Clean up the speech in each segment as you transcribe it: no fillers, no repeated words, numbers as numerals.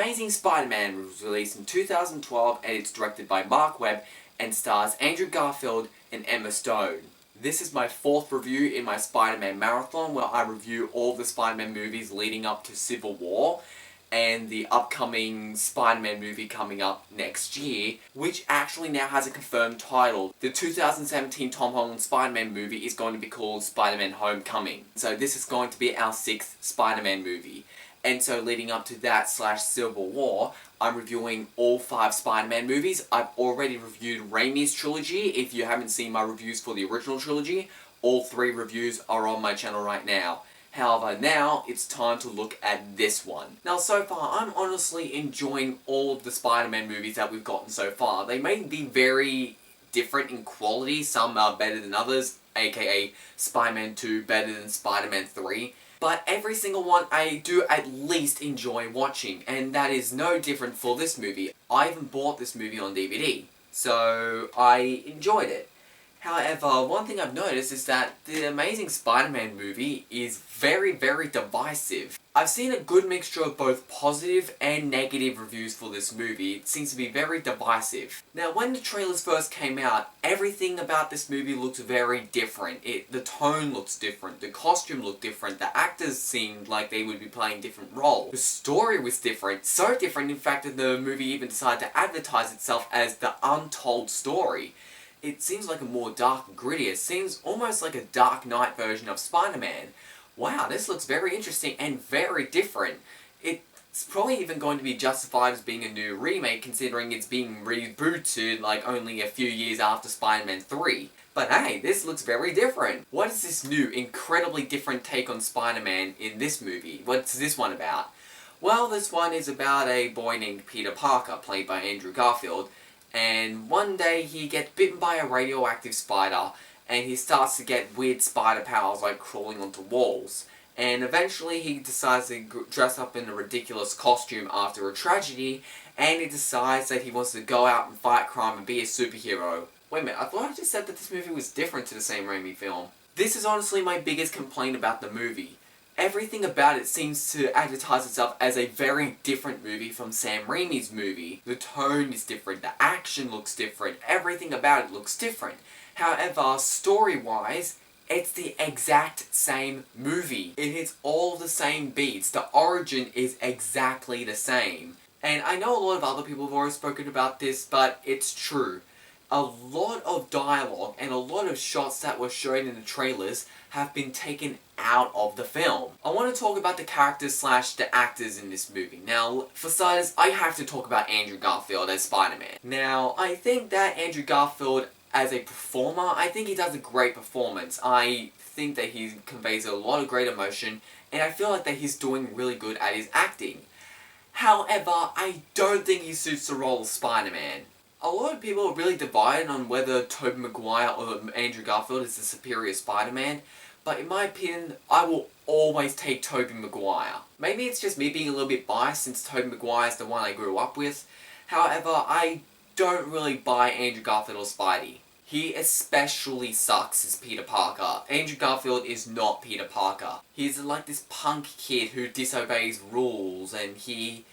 Amazing Spider-Man was released in 2012 and it's directed by Marc Webb and stars Andrew Garfield and Emma Stone. This is my fourth review in my Spider-Man marathon where I review all the Spider-Man movies leading up to Civil War and the upcoming Spider-Man movie coming up next year, which actually now has a confirmed title. The 2017 Tom Holland Spider-Man movie is going to be called Spider-Man Homecoming. So this is going to be our 6th Spider-Man movie. And so leading up to that / Civil War, I'm reviewing all 5 Spider-Man movies. I've already reviewed Raimi's trilogy. If you haven't seen my reviews for the original trilogy, all 3 reviews are on my channel right now. However, now it's time to look at this one. Now, so far, I'm honestly enjoying all of the Spider-Man movies that we've gotten so far. They may be very different in quality. Some are better than others, aka Spider-Man 2 better than Spider-Man 3. But every single one I do at least enjoy watching, and that is no different for this movie. I even bought this movie on DVD, so I enjoyed it. However, one thing I've noticed is that the Amazing Spider-Man movie is very divisive. I've seen a good mixture of both positive and negative reviews for this movie. It seems to be very divisive. Now, when the trailers first came out, everything about this movie looked very different. The tone looks different, the costume looked different, the actors seemed like they would be playing different roles. The story was different, so different in fact that the movie even decided to advertise itself as the untold story. It seems like a more dark and gritty. It seems almost like a Dark Knight version of Spider-Man. Wow, this looks very interesting and very different. It's probably even going to be justified as being a new remake considering it's being rebooted like only a few years after Spider-Man 3. But hey, this looks very different. What is this new, incredibly different take on Spider-Man in this movie? What's this one about? Well, this one is about a boy named Peter Parker, played by Andrew Garfield, and one day he gets bitten by a radioactive spider and he starts to get weird spider powers like crawling onto walls. And eventually he decides to dress up in a ridiculous costume after a tragedy and he decides that he wants to go out and fight crime and be a superhero. Wait a minute, I thought I just said that this movie was different to the Sam Raimi film. This is honestly my biggest complaint about the movie. Everything about it seems to advertise itself as a very different movie from Sam Raimi's movie. The tone is different, the action looks different, everything about it looks different. However, story-wise, it's the exact same movie. It hits all the same beats. The origin is exactly the same. And I know a lot of other people have already spoken about this, but it's true. A lot of dialogue and a lot of shots that were shown in the trailers have been taken out of the film. I want to talk about the characters / the actors in this movie. Now, for starters, I have to talk about Andrew Garfield as Spider-Man. Now, I think that Andrew Garfield as a performer, I think he does a great performance. I think that he conveys a lot of great emotion, and I feel like that he's doing really good at his acting. However, I don't think he suits the role of Spider-Man. A lot of people are really divided on whether Tobey Maguire or Andrew Garfield is the superior Spider-Man, but in my opinion, I will always take Tobey Maguire. Maybe it's just me being a little bit biased since Tobey Maguire is the one I grew up with. However, I don't really buy Andrew Garfield or Spidey. He especially sucks as Peter Parker. Andrew Garfield is not Peter Parker. He's like this punk kid who disobeys rules and he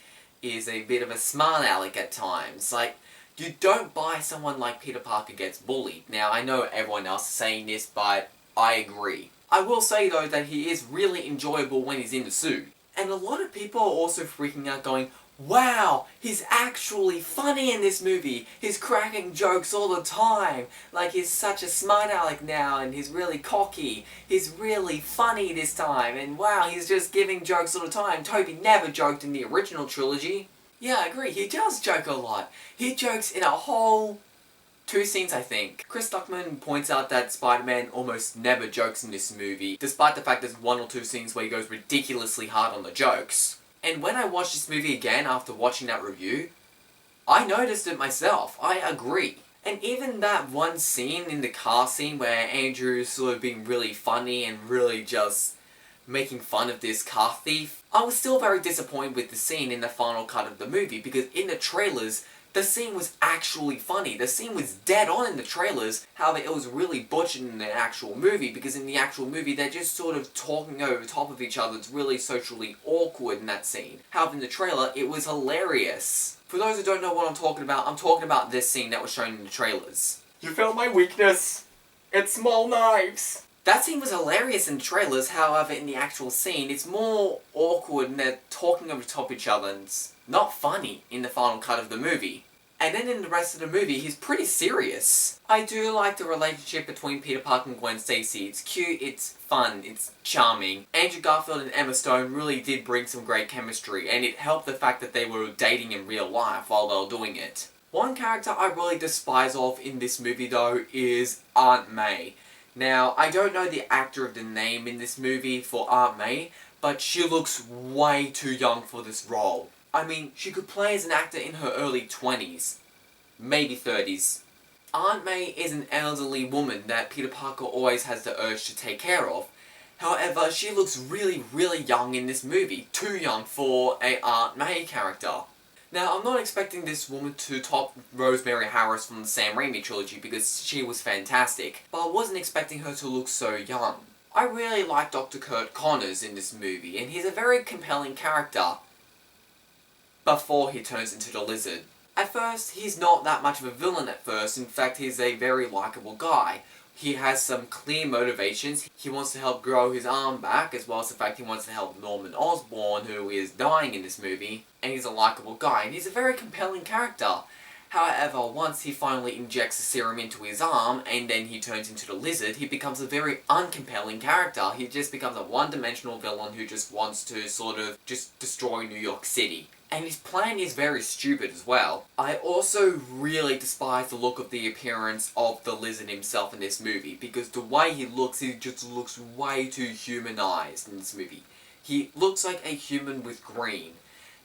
is a bit of a smart aleck at times. Like, you don't buy someone like Peter Parker gets bullied. Now, I know everyone else is saying this, but I agree. I will say though that he is really enjoyable when he's in the suit. And a lot of people are also freaking out going, wow, he's actually funny in this movie. He's cracking jokes all the time. Like, he's such a smart aleck now and he's really cocky. He's really funny this time and wow, he's just giving jokes all the time. Tobey never joked in the original trilogy. Yeah, I agree, he does joke a lot. He jokes in a whole 2 scenes, I think. Chris Stuckman points out that Spider-Man almost never jokes in this movie, despite the fact there's 1 or 2 scenes where he goes ridiculously hard on the jokes. And when I watched this movie again after watching that review, I noticed it myself. I agree. And even that one scene in the car scene where Andrew's sort of being really funny and really just making fun of this car thief, I was still very disappointed with the scene in the final cut of the movie because in the trailers, The scene was actually funny. The scene was dead on in the trailers. However, it was really butchered in the actual movie, because in the actual movie they're just sort of talking over top of each other. It's really socially awkward in that scene. However, in the trailer, it was hilarious. For those who don't know what I'm talking about this scene that was shown in the trailers. You felt my weakness. It's small knives. That scene was hilarious in the trailers, however in the actual scene it's more awkward and they're talking over top of each other and it's not funny in the final cut of the movie. And then in the rest of the movie he's pretty serious. I do like the relationship between Peter Parker and Gwen Stacy. It's cute, it's fun, it's charming. Andrew Garfield and Emma Stone really did bring some great chemistry, and it helped the fact that they were dating in real life while they were doing it. One character I really despise of in this movie though is Aunt May. Now, I don't know the actor of the name in this movie for Aunt May, but she looks way too young for this role. I mean, she could play as an actor in her early 20s, maybe 30s. Aunt May is an elderly woman that Peter Parker always has the urge to take care of. However, she looks really, really young in this movie. Too young for a Aunt May character. Now, I'm not expecting this woman to top Rosemary Harris from the Sam Raimi trilogy because she was fantastic, but I wasn't expecting her to look so young. I really like Dr. Kurt Connors in this movie, and he's a very compelling character before he turns into the Lizard. At first, he's not that much of a villain at first. In fact, he's a very likable guy. He has some clear motivations. He wants to help grow his arm back, as well as the fact he wants to help Norman Osborn, who is dying in this movie, and he's a likable guy, and he's a very compelling character. However, once he finally injects the serum into his arm, and then he turns into the Lizard, he becomes a very uncompelling character. He just becomes a one-dimensional villain who just wants to sort of just destroy New York City. And his plan is very stupid as well. I also really despise the look of the appearance of the Lizard himself in this movie, because the way he just looks way too humanized in this movie. He looks like a human with green.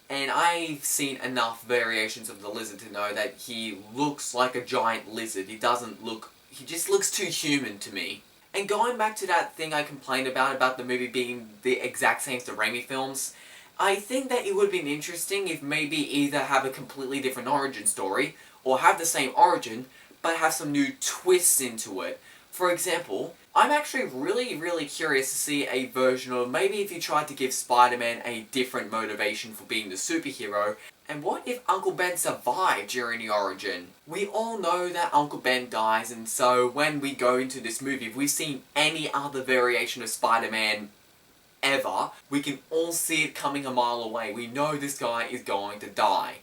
And I've seen enough variations of the Lizard to know that he looks like a giant lizard. He just looks too human to me. And going back to that thing I complained about the movie being the exact same as the Raimi films, I think that it would have been interesting if maybe either have a completely different origin story, or have the same origin, but have some new twists into it. For example, I'm actually really curious to see a version of maybe if you tried to give Spider-Man a different motivation for being the superhero, and what if Uncle Ben survived during the origin? We all know that Uncle Ben dies, and so when we go into this movie, if we've seen any other variation of Spider-Man ever, we can all see it coming a mile away. We know this guy is going to die.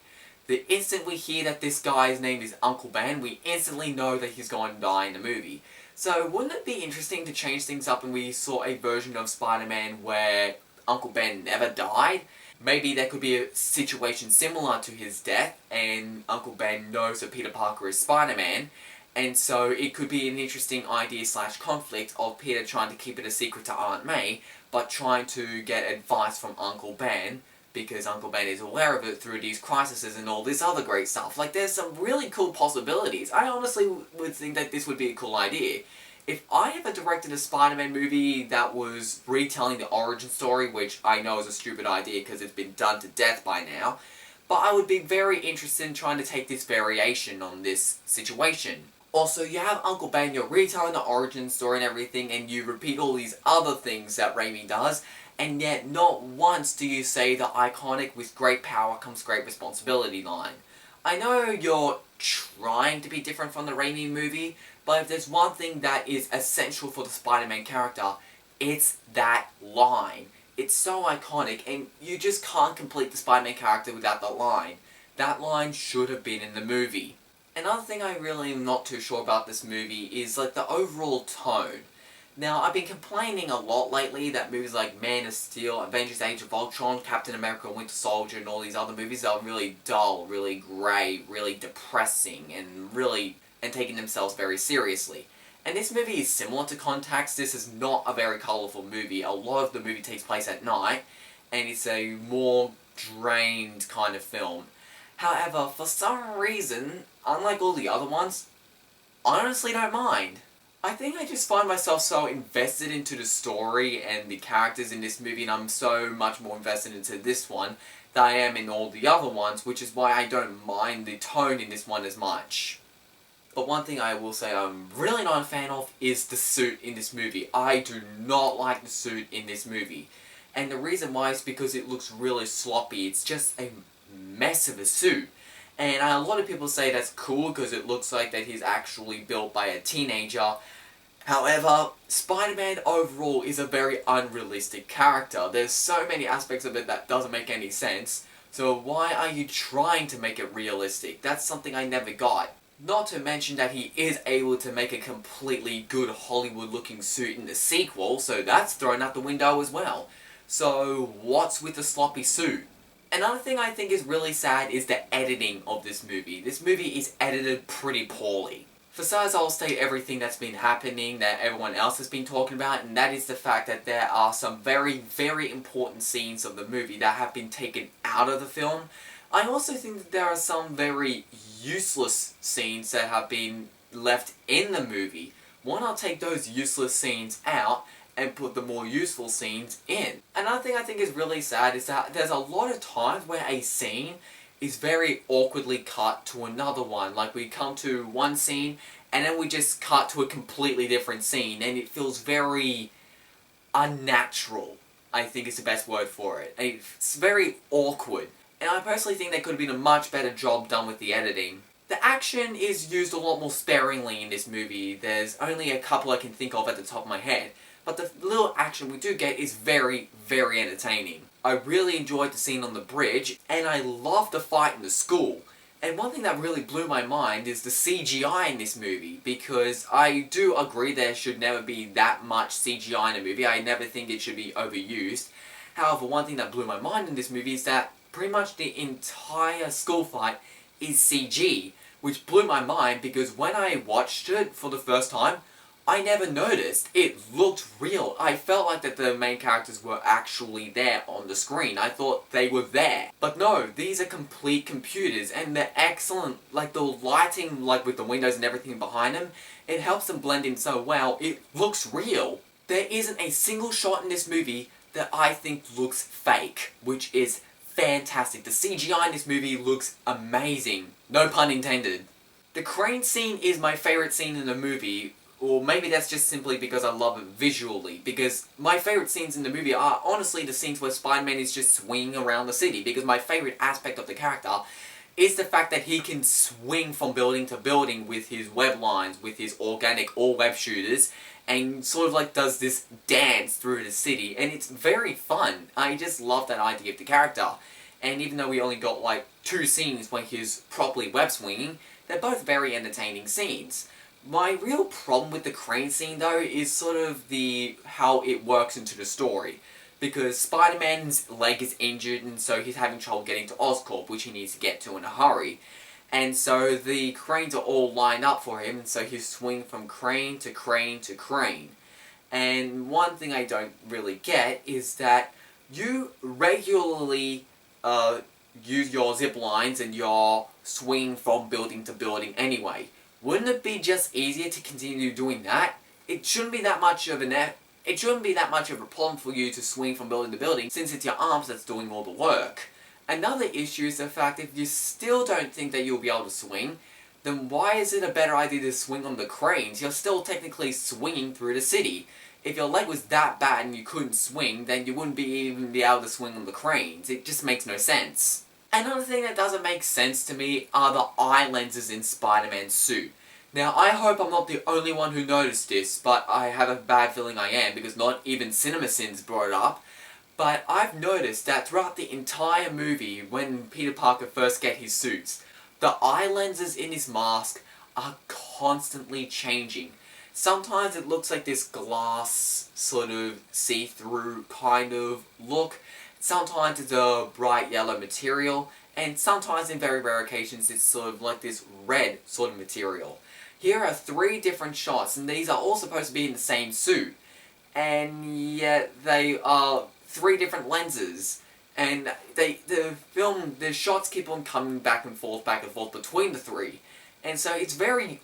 The instant we hear that this guy's name is Uncle Ben, we instantly know that he's going to die in the movie. So wouldn't it be interesting to change things up and we saw a version of Spider-Man where Uncle Ben never died? Maybe there could be a situation similar to his death, and Uncle Ben knows that Peter Parker is Spider-Man, and so it could be an interesting idea/conflict of Peter trying to keep it a secret to Aunt May, but trying to get advice from Uncle Ben, because Uncle Ben is aware of it through these crises and all this other great stuff. Like, there's some really cool possibilities. I honestly would think that this would be a cool idea. If I ever directed a Spider-Man movie that was retelling the origin story, which I know is a stupid idea because it's been done to death by now, but I would be very interested in trying to take this variation on this situation. Also, you have Uncle Ben, you're retelling the origin story and everything, and you repeat all these other things that Raimi does, and yet not once do you say the iconic "with great power comes great responsibility" line. I know you're trying to be different from the Raimi movie, but if there's one thing that is essential for the Spider-Man character, it's that line. It's so iconic, and you just can't complete the Spider-Man character without that line. That line should have been in the movie. Another thing I really am not too sure about this movie is like the overall tone. Now, I've been complaining a lot lately that movies like Man of Steel, Avengers Age of Ultron, Captain America Winter Soldier, and all these other movies are really dull, really grey, really depressing, and taking themselves very seriously. And this movie is similar to Contacts. This is not a very colourful movie. A lot of the movie takes place at night, and it's a more drained kind of film. However, for some reason, unlike all the other ones, I honestly don't mind. I think I just find myself so invested into the story and the characters in this movie, and I'm so much more invested into this one, than I am in all the other ones, which is why I don't mind the tone in this one as much. But one thing I will say I'm really not a fan of is the suit in this movie. I do not like the suit in this movie. And the reason why is because it looks really sloppy. It's just a mess of a suit. And a lot of people say that's cool because it looks like that he's actually built by a teenager. However, Spider-Man overall is a very unrealistic character. There's so many aspects of it that doesn't make any sense. So why are you trying to make it realistic? That's something I never got. Not to mention that he is able to make a completely good Hollywood-looking suit in the sequel, so that's thrown out the window as well. So what's with the sloppy suit? Another thing I think is really sad is the editing of this movie. This movie is edited pretty poorly. For starters, I'll state everything that's been happening that everyone else has been talking about, and that is the fact that there are some very, very important scenes of the movie that have been taken out of the film. I also think that there are some very useless scenes that have been left in the movie. Why not take those useless scenes out and put the more useful scenes in? Another thing I think is really sad is that there's a lot of times where a scene is very awkwardly cut to another one. Like we come to one scene and then we just cut to a completely different scene and it feels very unnatural, I think is the best word for it. It's very awkward. And I personally think there could have been a much better job done with the editing. The action is used a lot more sparingly in this movie. There's only a couple I can think of at the top of my head. But the little action we do get is very, very entertaining. I really enjoyed the scene on the bridge, and I loved the fight in the school. And one thing that really blew my mind is the CGI in this movie, because I do agree there should never be that much CGI in a movie. I never think it should be overused. However, one thing that blew my mind in this movie is that pretty much the entire school fight is CG, which blew my mind because when I watched it for the first time, I never noticed. It looked real. I felt like that the main characters were actually there on the screen. I thought they were there. But no, these are complete computers and they're excellent. Like the lighting, like with the windows and everything behind them, it helps them blend in so well. It looks real. There isn't a single shot in this movie that I think looks fake, which is fantastic. The CGI in this movie looks amazing. No pun intended. The crane scene is my favourite scene in the movie. Or maybe that's just simply because I love it visually, because my favourite scenes in the movie are honestly the scenes where Spider-Man is just swinging around the city, because my favourite aspect of the character is the fact that he can swing from building to building with his web lines, with his organic all-web shooters, and sort of like does this dance through the city, and it's very fun. I just love that idea of the character. And even though we only got like 2 scenes when he's properly web swinging, they're both very entertaining scenes. My real problem with the crane scene though is sort of how it works into the story. Because Spider-Man's leg is injured and so he's having trouble getting to Oscorp, which he needs to get to in a hurry. And so the cranes are all lined up for him, and so he's swinging from crane to crane to crane. And one thing I don't really get is that you regularly use your zip lines and your swing from building to building anyway. Wouldn't it be just easier to continue doing that? It shouldn't be that much of a problem for you to swing from building to building, since it's your arms that's doing all the work. Another issue is the fact if you still don't think that you'll be able to swing, then why is it a better idea to swing on the cranes? You're still technically swinging through the city. If your leg was that bad and you couldn't swing, then you wouldn't even be able to swing on the cranes. It just makes no sense. Another thing that doesn't make sense to me are the eye lenses in Spider-Man's suit. Now, I hope I'm not the only one who noticed this, but I have a bad feeling I am, because not even CinemaSins brought it up. But I've noticed that throughout the entire movie, when Peter Parker first gets his suits, the eye lenses in his mask are constantly changing. Sometimes it looks like this glass, sort of see-through kind of look. Sometimes it's a bright yellow material, and sometimes in very rare occasions it's sort of like this red sort of material. Here are 3 different shots, and these are all supposed to be in the same suit. And yet they are 3 different lenses. And the shots keep on coming back and forth between the 3. And so it's very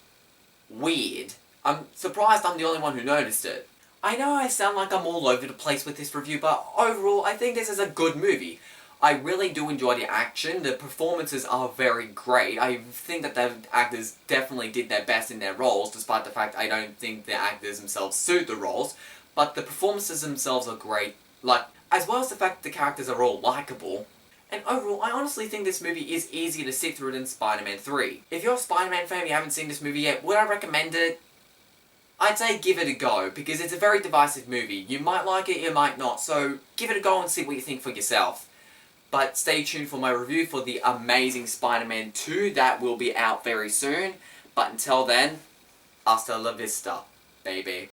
weird. I'm surprised I'm the only one who noticed it. I know I sound like I'm all over the place with this review, but overall I think this is a good movie. I really do enjoy the action. The performances are very great. I think that the actors definitely did their best in their roles, despite the fact I don't think the actors themselves suit the roles. But the performances themselves are great, like, as well as the fact that the characters are all likable. And overall, I honestly think this movie is easier to sit through than Spider-Man 3. If you're a Spider-Man fan and you haven't seen this movie yet, would I recommend it? I'd say give it a go, because it's a very divisive movie. You might like it, you might not, so give it a go and see what you think for yourself. But stay tuned for my review for the amazing Spider-Man 2 that will be out very soon. But until then, hasta la vista, baby.